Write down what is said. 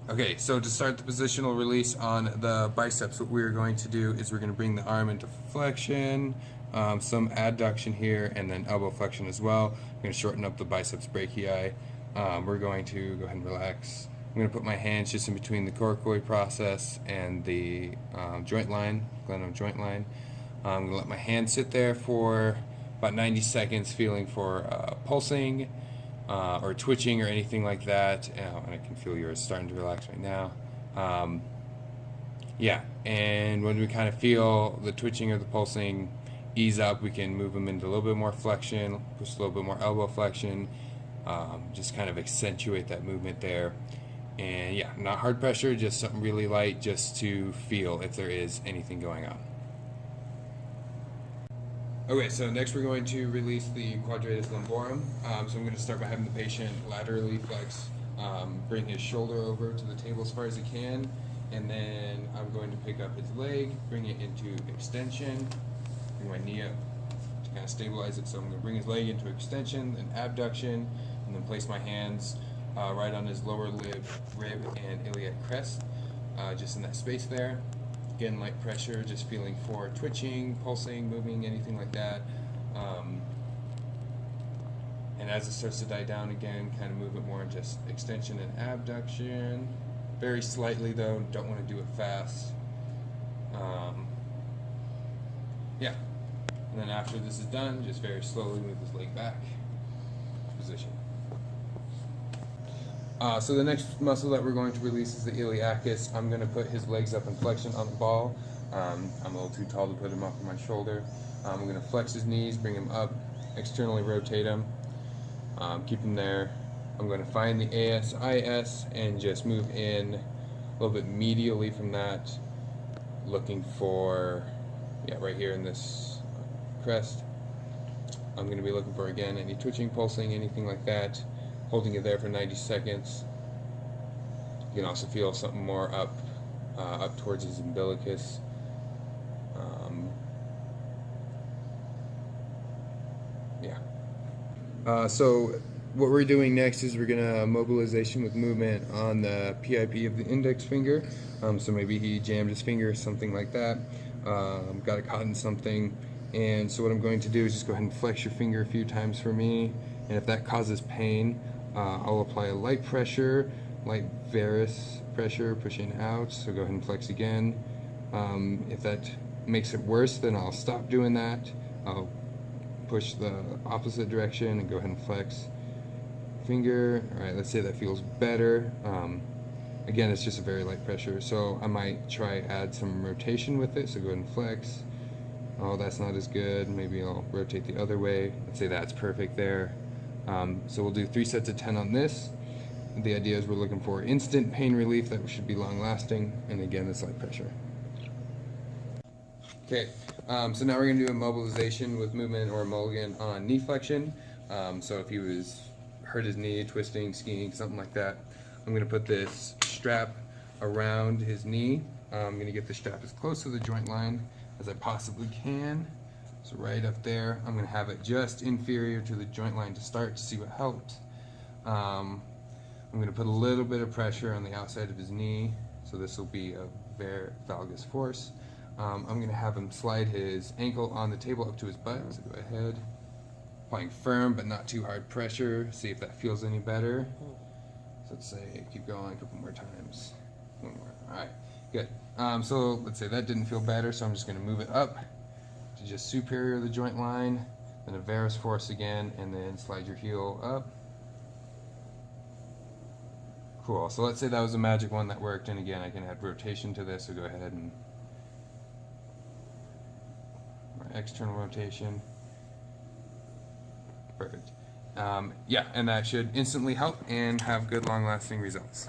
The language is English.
Okay, so to start the positional release on the biceps, what we're going to do is we're going to bring the arm into flexion, some adduction here, and then elbow flexion as well. We're going to shorten up the biceps brachii. We're going to go ahead and relax. I'm going to put my hands just in between the coracoid process and the joint line, glenoid joint line. I'm going to let my hand sit there for about 90 seconds, feeling for pulsing, or twitching or anything like that. And I can feel yours starting to relax right now. Yeah, and when we kind of feel the twitching or the pulsing ease up, we can move them into a little bit more flexion, push a little bit more elbow flexion, just kind of accentuate that movement there. And yeah, not hard pressure, just something really light just to feel if there is anything going on. Okay, so next we're going to release the quadratus lumborum. So I'm going to start by having the patient laterally flex, bring his shoulder over to the table as far as he can, and then I'm going to pick up his leg, bring it into extension, bring my knee up to kind of stabilize it. So I'm going to bring his leg into extension, then abduction, and then place my hands right on his lower rib and iliac crest, just in that space there. Again, light pressure, just feeling for twitching, pulsing, moving, anything like that. And as it starts to die down again, kind of move it more in just extension and abduction. Very slightly though, don't want to do it fast. Yeah. And then after this is done, just very slowly move his leg back to position. So the next muscle that we're going to release is the iliacus. I'm going to put his legs up in flexion on the ball. I'm a little too tall to put him up on my shoulder. I'm going to flex his knees, bring him up, externally rotate him, keep him there. I'm going to find the ASIS and just move in a little bit medially from that, looking for, yeah, right here in this crest. I'm going to be looking for, again, any twitching, pulsing, anything like that. Holding it there for 90 seconds. You can also feel something more up towards his umbilicus. So what we're doing next is we're gonna mobilization with movement on the PIP of the index finger. So maybe he jammed his finger or something like that. Got it caught in something. And so what I'm going to do is just go ahead and flex your finger a few times for me. And if that causes pain, I'll apply a light pressure, light varus pressure, pushing out. So go ahead and flex again. If that makes it worse, then I'll stop doing that. I'll push the opposite direction and go ahead and flex finger. All right, let's say that feels better. Again, it's just a very light pressure, so I might try add some rotation with it. So go ahead and flex. Oh, that's not as good. Maybe I'll rotate the other way. Let's say that's perfect there. So we'll do 3 sets of 10 on this. The idea is we're looking for instant pain relief that should be long lasting, and again, it's light pressure. Okay, so now we're going to do a mobilization with movement or a mulligan on knee flexion. So if he was hurt his knee, twisting, skiing, something like that, I'm going to put this strap around his knee. I'm going to get the strap as close to the joint line as I possibly can. So right up there, I'm going to have it just inferior to the joint line to start to see what helps. I'm going to put a little bit of pressure on the outside of his knee, so this will be a valgus force. I'm going to have him slide his ankle on the table up to his butt, so go ahead. Applying firm but not too hard pressure, see if that feels any better. So let's say, keep going a couple more times. One more, alright, good. So let's say that didn't feel better, so I'm just going to move it up to just superior the joint line, then a varus force again, and then slide your heel up. Cool, so let's say that was a magic one that worked, and again I can add rotation to this, so go ahead and external rotation. Perfect. Yeah, and that should instantly help and have good long lasting results.